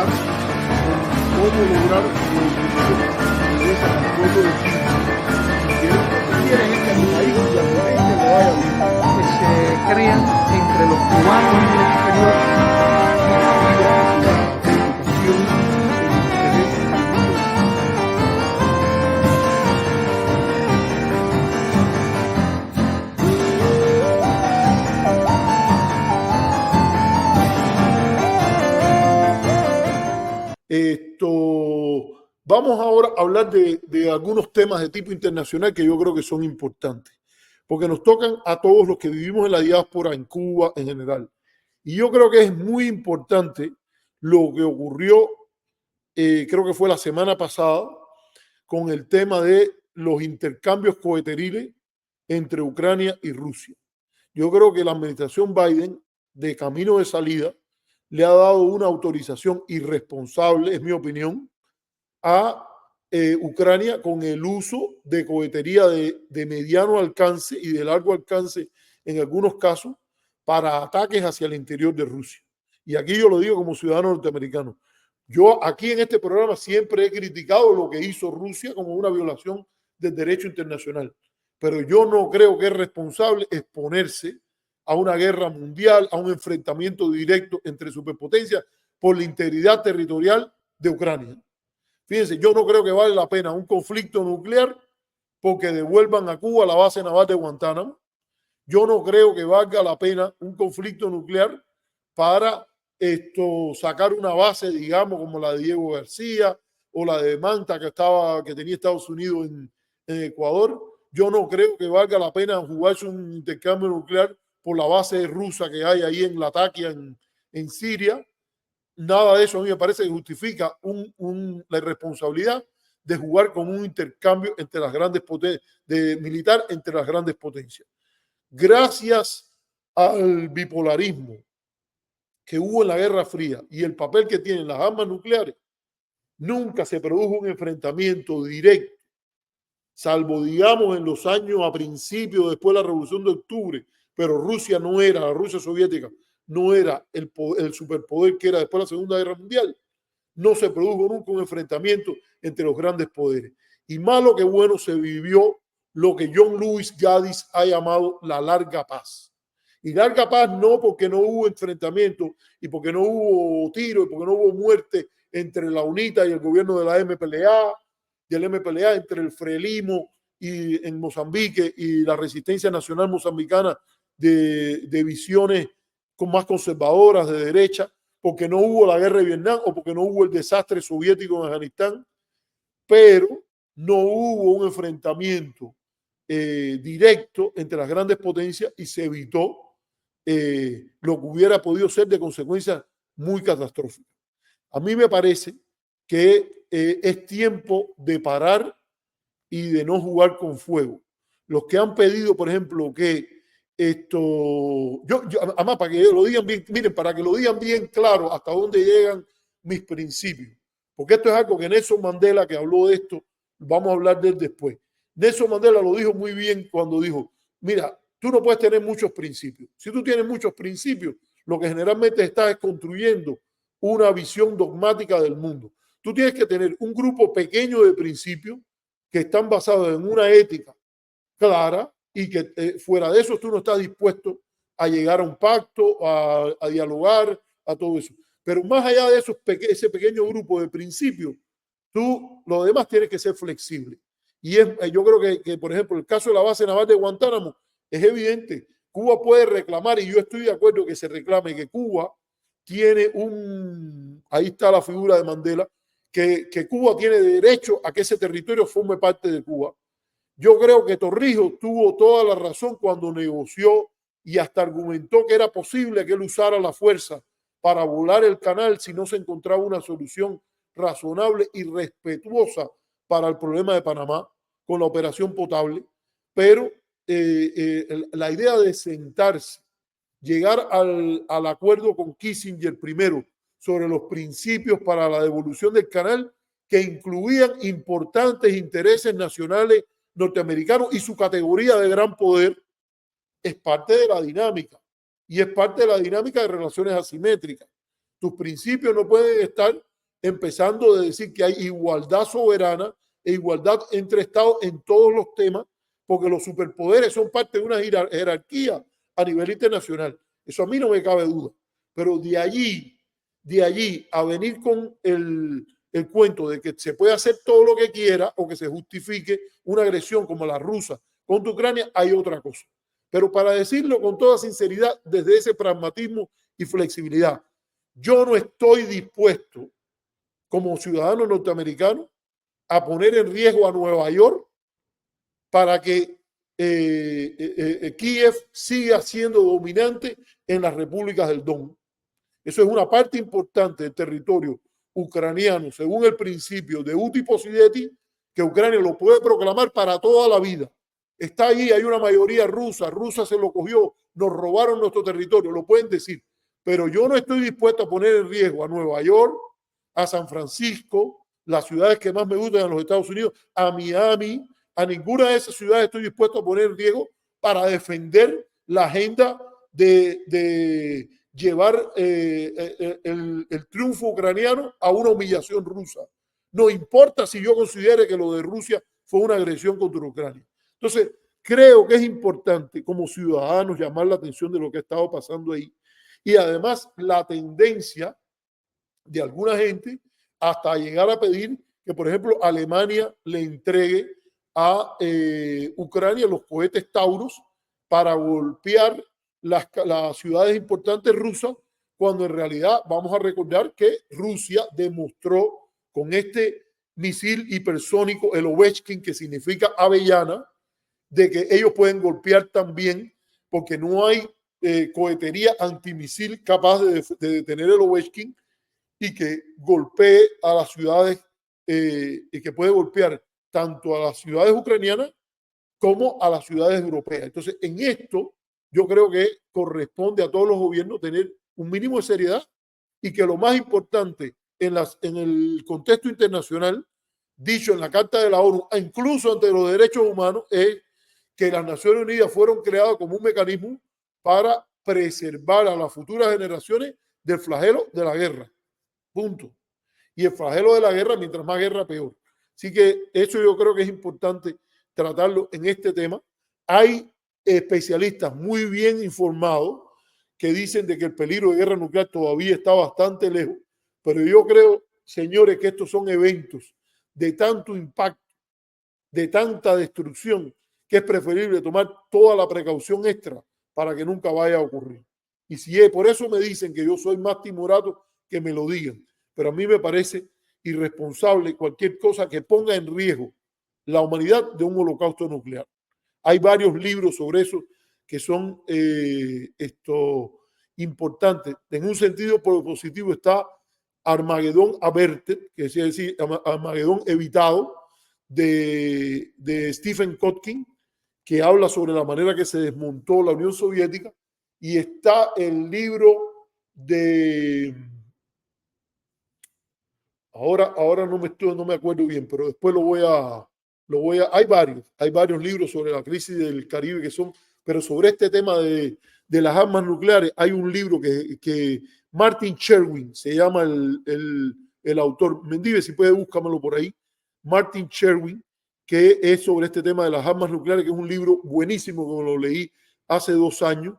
hablar cómo lograr que esa pueblo de Chile quiere gente a mi país y a mi gente le vaya bien. Que se crean entre los cubanos en el exterior educación, el interés al mundo. Vamos ahora a hablar de algunos temas de tipo internacional que yo creo que son importantes, porque nos tocan a todos los que vivimos en la diáspora, en Cuba en general. Y yo creo que es muy importante lo que ocurrió, creo que fue la semana pasada, con el tema de los intercambios coheteriles entre Ucrania y Rusia. Yo creo que la administración Biden, de camino de salida, le ha dado una autorización irresponsable, es mi opinión, a Ucrania con el uso de cohetería de mediano alcance y de largo alcance en algunos casos para ataques hacia el interior de Rusia. Y aquí yo lo digo como ciudadano norteamericano. Yo aquí en este programa siempre he criticado lo que hizo Rusia como una violación del derecho internacional, pero yo no creo que es responsable exponerse a una guerra mundial, a un enfrentamiento directo entre superpotencias por la integridad territorial de Ucrania. Fíjense, yo no creo que vale la pena un conflicto nuclear porque devuelvan a Cuba la base naval de Guantánamo. Yo no creo que valga la pena un conflicto nuclear para sacar una base, digamos, como la de Diego García o la de Manta que tenía Estados Unidos en Ecuador. Yo no creo que valga la pena jugarse un intercambio nuclear por la base rusa que hay ahí en Latakia, en Siria. Nada de eso a mí me parece que justifica la irresponsabilidad de jugar con un intercambio entre las grandes potencias, de militar entre las grandes potencias. Gracias al bipolarismo que hubo en la Guerra Fría y el papel que tienen las armas nucleares, nunca se produjo un enfrentamiento directo, salvo, digamos, en los años a principios, después de la Revolución de Octubre, pero Rusia no era, la Rusia soviética no era el superpoder que era después de la Segunda Guerra Mundial. No se produjo nunca un enfrentamiento entre los grandes poderes. Y malo que bueno se vivió lo que John Lewis Gaddis ha llamado la larga paz. Y larga paz no porque no hubo enfrentamiento y porque no hubo tiro y porque no hubo muerte entre la UNITA y el gobierno de la MPLA y el MPLA, entre el Frelimo y en Mozambique y la resistencia nacional mozambicana de visiones más conservadoras de derecha, porque no hubo la guerra de Vietnam o porque no hubo el desastre soviético en Afganistán, pero no hubo un enfrentamiento directo entre las grandes potencias y se evitó lo que hubiera podido ser de consecuencias muy catastróficas. A mí me parece que es tiempo de parar y de no jugar con fuego. Los que han pedido, por ejemplo, que además, para que lo digan bien, miren, para que lo digan bien claro hasta dónde llegan mis principios, porque esto es algo que Nelson Mandela, que habló de esto, vamos a hablar de él después. Nelson Mandela lo dijo muy bien cuando dijo, mira, tú no puedes tener muchos principios. Si tú tienes muchos principios, lo que generalmente estás es construyendo una visión dogmática del mundo. Tú tienes que tener un grupo pequeño de principios que están basados en una ética clara y que fuera de eso tú no estás dispuesto a llegar a un pacto, a dialogar, a todo eso. Pero más allá de ese pequeño grupo de principios, tú lo demás tienes que ser flexible. Y yo creo que, por ejemplo, el caso de la base naval de Guantánamo es evidente. Cuba puede reclamar, y yo estoy de acuerdo que se reclame, que Cuba tiene ahí está la figura de Mandela, que Cuba tiene derecho a que ese territorio forme parte de Cuba. Yo creo que Torrijos tuvo toda la razón cuando negoció y hasta argumentó que era posible que él usara la fuerza para volar el canal si no se encontraba una solución razonable y respetuosa para el problema de Panamá con la operación potable. Pero la idea de sentarse, llegar al acuerdo con Kissinger primero sobre los principios para la devolución del canal, que incluían importantes intereses nacionales norteamericanos y su categoría de gran poder, es parte de la dinámica y es parte de la dinámica de relaciones asimétricas. Tus principios no pueden estar empezando de decir que hay igualdad soberana e igualdad entre estados en todos los temas, porque los superpoderes son parte de una jerarquía a nivel internacional. Eso a mí no me cabe duda. Pero de allí a venir con el cuento de que se puede hacer todo lo que quiera o que se justifique una agresión como la rusa contra Ucrania, hay otra cosa. Pero para decirlo con toda sinceridad, desde ese pragmatismo y flexibilidad, yo no estoy dispuesto como ciudadano norteamericano a poner en riesgo a Nueva York para que Kiev siga siendo dominante en las repúblicas del Don. Eso es una parte importante del territorio ucraniano, según el principio de uti possidetis, que Ucrania lo puede proclamar para toda la vida. Está allí, hay una mayoría rusa, Rusia se lo cogió, nos robaron nuestro territorio, lo pueden decir. Pero yo no estoy dispuesto a poner en riesgo a Nueva York, a San Francisco, las ciudades que más me gustan en los Estados Unidos, a Miami, a ninguna de esas ciudades estoy dispuesto a poner en riesgo para defender la agenda de llevar el triunfo ucraniano a una humillación rusa. No importa si yo considere que lo de Rusia fue una agresión contra Ucrania. Entonces, creo que es importante como ciudadanos llamar la atención de lo que ha estado pasando ahí. Y además la tendencia de alguna gente hasta llegar a pedir que, por ejemplo, Alemania le entregue a Ucrania los cohetes Taurus para golpear las ciudades importantes rusas, cuando en realidad vamos a recordar que Rusia demostró con este misil hipersónico, el Ovechkin, que significa avellana, de que ellos pueden golpear también, porque no hay cohetería antimisil capaz de detener el Ovechkin y que golpee a las ciudades y que puede golpear tanto a las ciudades ucranianas como a las ciudades europeas. Entonces, en esto yo creo que corresponde a todos los gobiernos tener un mínimo de seriedad y que lo más importante en el contexto internacional, dicho en la Carta de la ONU, incluso ante los derechos humanos, es que las Naciones Unidas fueron creadas como un mecanismo para preservar a las futuras generaciones del flagelo de la guerra. Punto. Y el flagelo de la guerra, mientras más guerra, peor. Así que eso yo creo que es importante tratarlo en este tema. Hay especialistas muy bien informados que dicen de que el peligro de guerra nuclear todavía está bastante lejos, pero yo creo, señores, que estos son eventos de tanto impacto, de tanta destrucción, que es preferible tomar toda la precaución extra para que nunca vaya a ocurrir. Y si es, por eso me dicen que yo soy más timorato, que me lo digan, pero a mí me parece irresponsable cualquier cosa que ponga en riesgo la humanidad de un holocausto nuclear. Hay varios libros sobre eso que son importantes. En un sentido positivo está Armagedón Averted, que es decir, Armagedón Evitado, de Stephen Kotkin, que habla sobre la manera que se desmontó la Unión Soviética, y está el libro de... Ahora no me acuerdo bien, pero después hay varios libros sobre la crisis del Caribe que son, pero sobre este tema de las armas nucleares hay un libro que Martin Sherwin se llama el autor. Mendive, si puede, búscamelo por ahí. Martin Sherwin, que es sobre este tema de las armas nucleares, que es un libro buenísimo, como lo leí hace 2 años,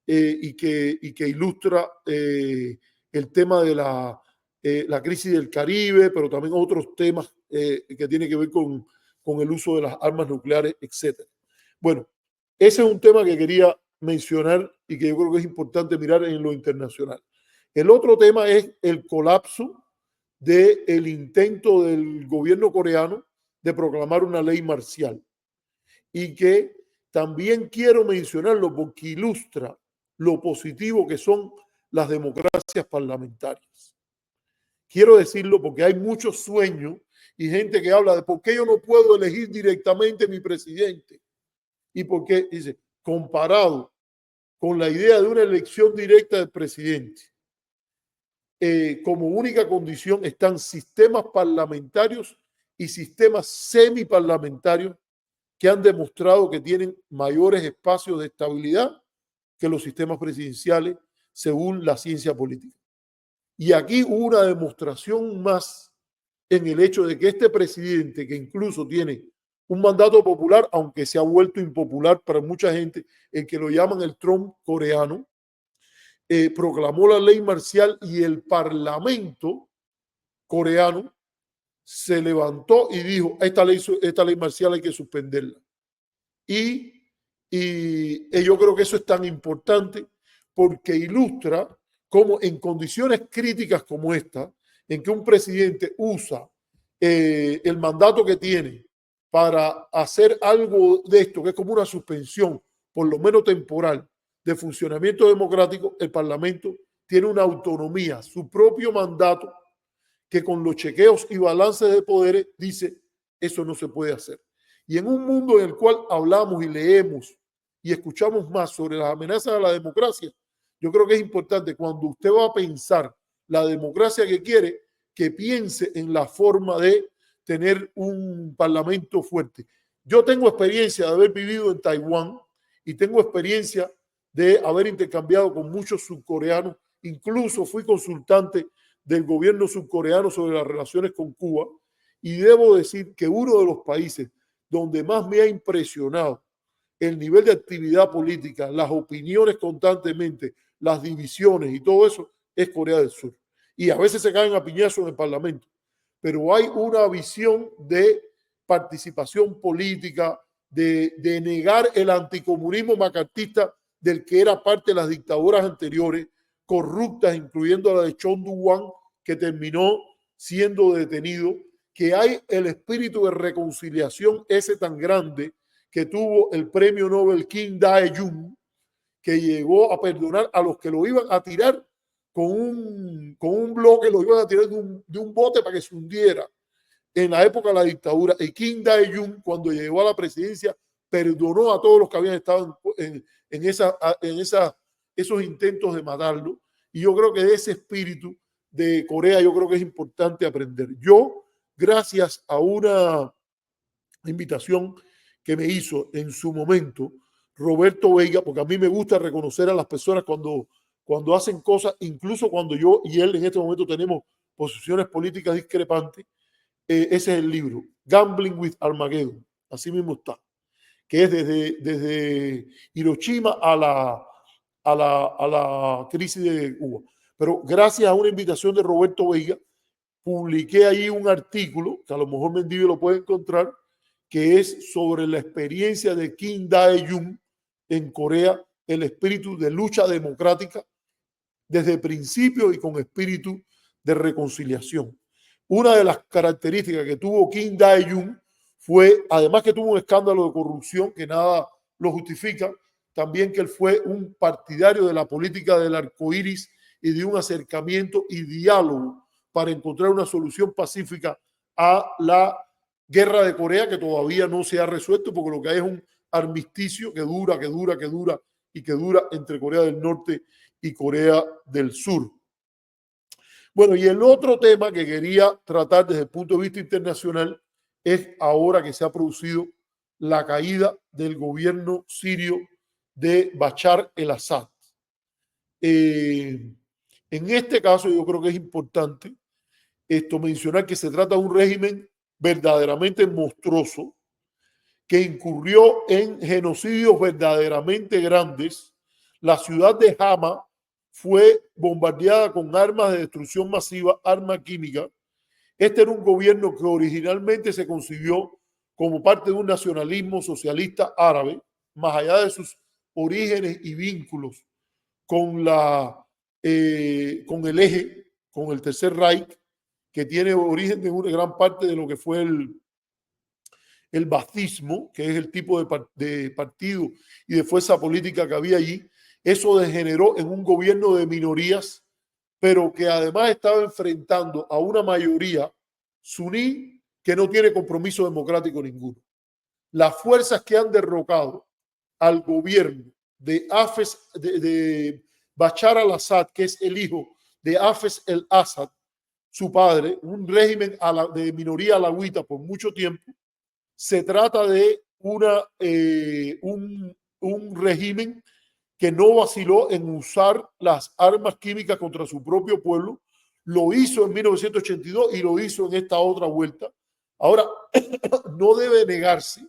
y que ilustra el tema de la crisis del Caribe, pero también otros temas que tienen que ver con el uso de las armas nucleares, etc. Bueno, ese es un tema que quería mencionar y que yo creo que es importante mirar en lo internacional. El otro tema es el colapso del intento del gobierno coreano de proclamar una ley marcial, y que también quiero mencionarlo porque ilustra lo positivo que son las democracias parlamentarias. Quiero decirlo porque hay muchos sueños y gente que habla de por qué yo no puedo elegir directamente mi presidente. Y por qué, dice, comparado con la idea de una elección directa del presidente, como única condición están sistemas parlamentarios y sistemas semiparlamentarios que han demostrado que tienen mayores espacios de estabilidad que los sistemas presidenciales según la ciencia política. Y aquí hubo una demostración más en el hecho de que este presidente, que incluso tiene un mandato popular, aunque se ha vuelto impopular para mucha gente, el que lo llaman el Trump coreano, proclamó la ley marcial y el parlamento coreano se levantó y dijo, esta ley marcial hay que suspenderla. Y yo creo que eso es tan importante porque ilustra cómo en condiciones críticas como esta, en que un presidente usa el mandato que tiene para hacer algo de esto, que es como una suspensión, por lo menos temporal, de funcionamiento democrático, el Parlamento tiene una autonomía, su propio mandato, que con los chequeos y balances de poderes dice, eso no se puede hacer. Y en un mundo en el cual hablamos y leemos y escuchamos más sobre las amenazas a la democracia, yo creo que es importante cuando usted va a pensar la democracia que quiere, que piense en la forma de tener un parlamento fuerte. Yo tengo experiencia de haber vivido en Taiwán y tengo experiencia de haber intercambiado con muchos surcoreanos. Incluso fui consultante del gobierno surcoreano sobre las relaciones con Cuba y debo decir que uno de los países donde más me ha impresionado el nivel de actividad política, las opiniones constantemente, las divisiones y todo eso es Corea del Sur. Y a veces se caen a piñazos en el Parlamento, pero hay una visión de participación política, de negar el anticomunismo macartista del que era parte de las dictaduras anteriores, corruptas, incluyendo la de Chon Doo-hwan, que terminó siendo detenido, que hay el espíritu de reconciliación ese tan grande que tuvo el premio Nobel Kim Dae-jung, que llegó a perdonar a los que lo iban a tirar con un bloque, lo iban a tirar de un bote para que se hundiera en la época de la dictadura. Y Kim Dae-jung, cuando llegó a la presidencia, perdonó a todos los que habían estado en esos intentos de matarlo. Y yo creo que de ese espíritu de Corea, yo creo que es importante aprender. Yo, gracias a una invitación que me hizo en su momento Roberto Veiga, porque a mí me gusta reconocer a las personas cuando hacen cosas, incluso cuando yo y él en este momento tenemos posiciones políticas discrepantes. Ese es el libro, Gambling with Armageddon, así mismo está, que es desde Hiroshima a la crisis de Cuba. Pero gracias a una invitación de Roberto Veiga, publiqué ahí un artículo, que a lo mejor Mendivio lo puede encontrar, que es sobre la experiencia de Kim Dae-jung en Corea, el espíritu de lucha democrática desde el principio y con espíritu de reconciliación. Una de las características que tuvo Kim Dae-jung fue, además que tuvo un escándalo de corrupción que nada lo justifica, también que él fue un partidario de la política del arco iris y de un acercamiento y diálogo para encontrar una solución pacífica a la guerra de Corea, que todavía no se ha resuelto, porque lo que hay es un armisticio que dura entre Corea del Norte y Corea del Sur. Bueno, y el otro tema que quería tratar desde el punto de vista internacional es ahora que se ha producido la caída del gobierno sirio de Bashar el-Assad. En este caso yo creo que es importante mencionar que se trata de un régimen verdaderamente monstruoso que incurrió en genocidios verdaderamente grandes. La ciudad de Hama fue bombardeada con armas de destrucción masiva, arma química. Este era un gobierno que originalmente se concibió como parte de un nacionalismo socialista árabe, más allá de sus orígenes y vínculos con el eje, con el Tercer Reich, que tiene origen de una gran parte de lo que fue el baazismo, que es el tipo de partido y de fuerza política que había allí. Eso degeneró en un gobierno de minorías, pero que además estaba enfrentando a una mayoría suní que no tiene compromiso democrático ninguno. Las fuerzas que han derrocado al gobierno de Bashar al-Assad, que es el hijo de Hafez el-Assad, su padre, un régimen de minoría alawita por mucho tiempo, se trata de un régimen que no vaciló en usar las armas químicas contra su propio pueblo, lo hizo en 1982 y lo hizo en esta otra vuelta. Ahora, no debe negarse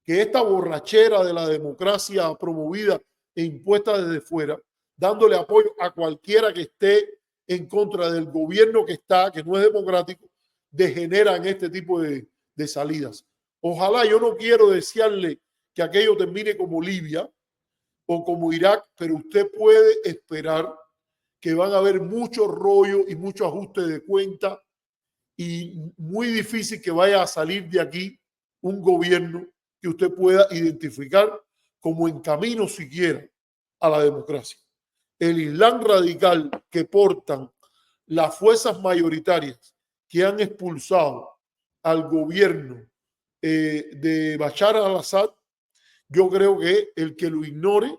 que esta borrachera de la democracia promovida e impuesta desde fuera, dándole apoyo a cualquiera que esté en contra del gobierno que está, que no es democrático, degenera en este tipo de salidas. Ojalá, yo no quiero desearle que aquello termine como Libia o como Irak, pero usted puede esperar que van a haber mucho rollo y mucho ajuste de cuenta y muy difícil que vaya a salir de aquí un gobierno que usted pueda identificar como en camino siquiera a la democracia. El Islam radical que portan las fuerzas mayoritarias que han expulsado al gobierno de Bashar al-Assad, yo creo que el que lo ignore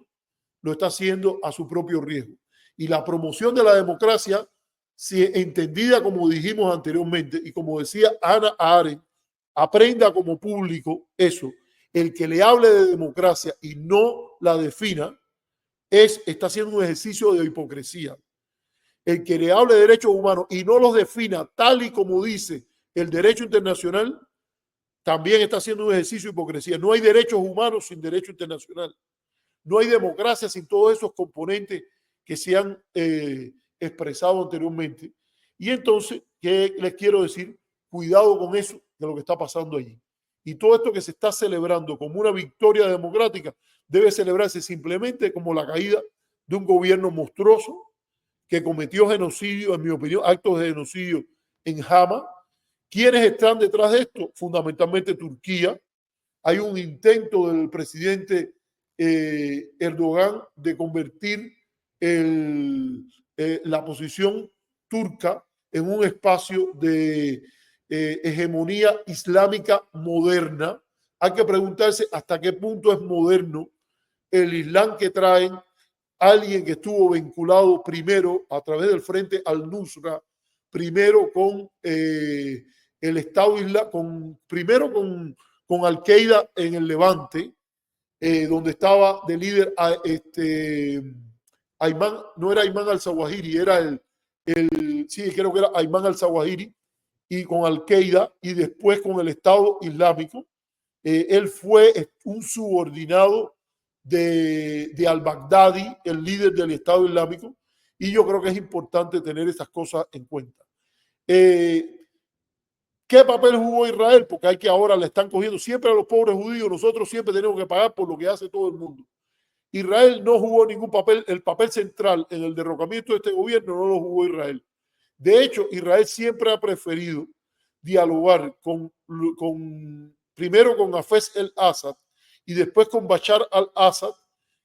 lo está haciendo a su propio riesgo. Y la promoción de la democracia, si entendida como dijimos anteriormente y como decía Hannah Arendt, aprenda como público eso. El que le hable de democracia y no la defina está haciendo un ejercicio de hipocresía. El que le hable de derechos humanos y no los defina tal y como dice el derecho internacional, también está haciendo un ejercicio de hipocresía. No hay derechos humanos sin derecho internacional. No hay democracia sin todos esos componentes que se han expresado anteriormente. Y entonces, ¿qué les quiero decir? Cuidado con eso de lo que está pasando allí. Y todo esto que se está celebrando como una victoria democrática debe celebrarse simplemente como la caída de un gobierno monstruoso que cometió genocidio, en mi opinión, actos de genocidio en Hama. ¿Quiénes están detrás de esto? Fundamentalmente Turquía. Hay un intento del presidente Erdogan de convertir la posición turca en un espacio de hegemonía islámica moderna. Hay que preguntarse hasta qué punto es moderno el Islam que traen alguien que estuvo vinculado primero a través del Frente al-Nusra, primero con el Estado Islámico, primero con Al-Qaeda en el Levante, donde estaba de líder Ayman, no era Ayman al-Zawahiri, era sí, creo que era Ayman al-Zawahiri, y con Al-Qaeda, y después con el Estado Islámico. Él fue un subordinado de al-Baghdadi, el líder del Estado Islámico, y yo creo que es importante tener esas cosas en cuenta. ¿Qué papel jugó Israel? Porque hay que ahora le están cogiendo siempre a los pobres judíos, nosotros siempre tenemos que pagar por lo que hace todo el mundo. Israel no jugó ningún papel, el papel central en el derrocamiento de este gobierno no lo jugó Israel. De hecho, Israel siempre ha preferido dialogar primero con Hafez el-Assad y después con Bashar al-Assad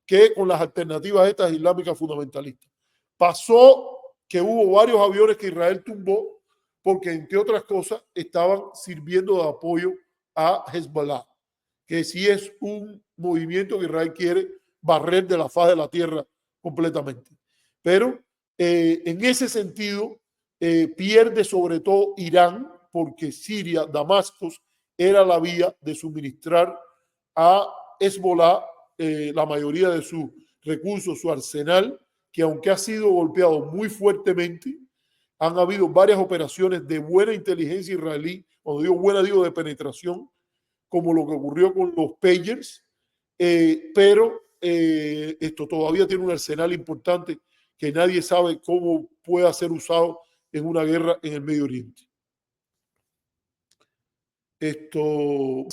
que con las alternativas estas islámicas fundamentalistas. Pasó que hubo varios aviones que Israel tumbó porque, entre otras cosas, estaban sirviendo de apoyo a Hezbollah, que sí es un movimiento que Israel quiere barrer de la faz de la tierra completamente. Pero en ese sentido, pierde sobre todo Irán, porque Siria, Damasco, era la vía de suministrar a Hezbollah la mayoría de sus recursos, su arsenal, que aunque ha sido golpeado muy fuertemente, han habido varias operaciones de buena inteligencia israelí, cuando digo buena, digo de penetración, como lo que ocurrió con los pagers, pero esto todavía tiene un arsenal importante que nadie sabe cómo pueda ser usado en una guerra en el Medio Oriente. Esto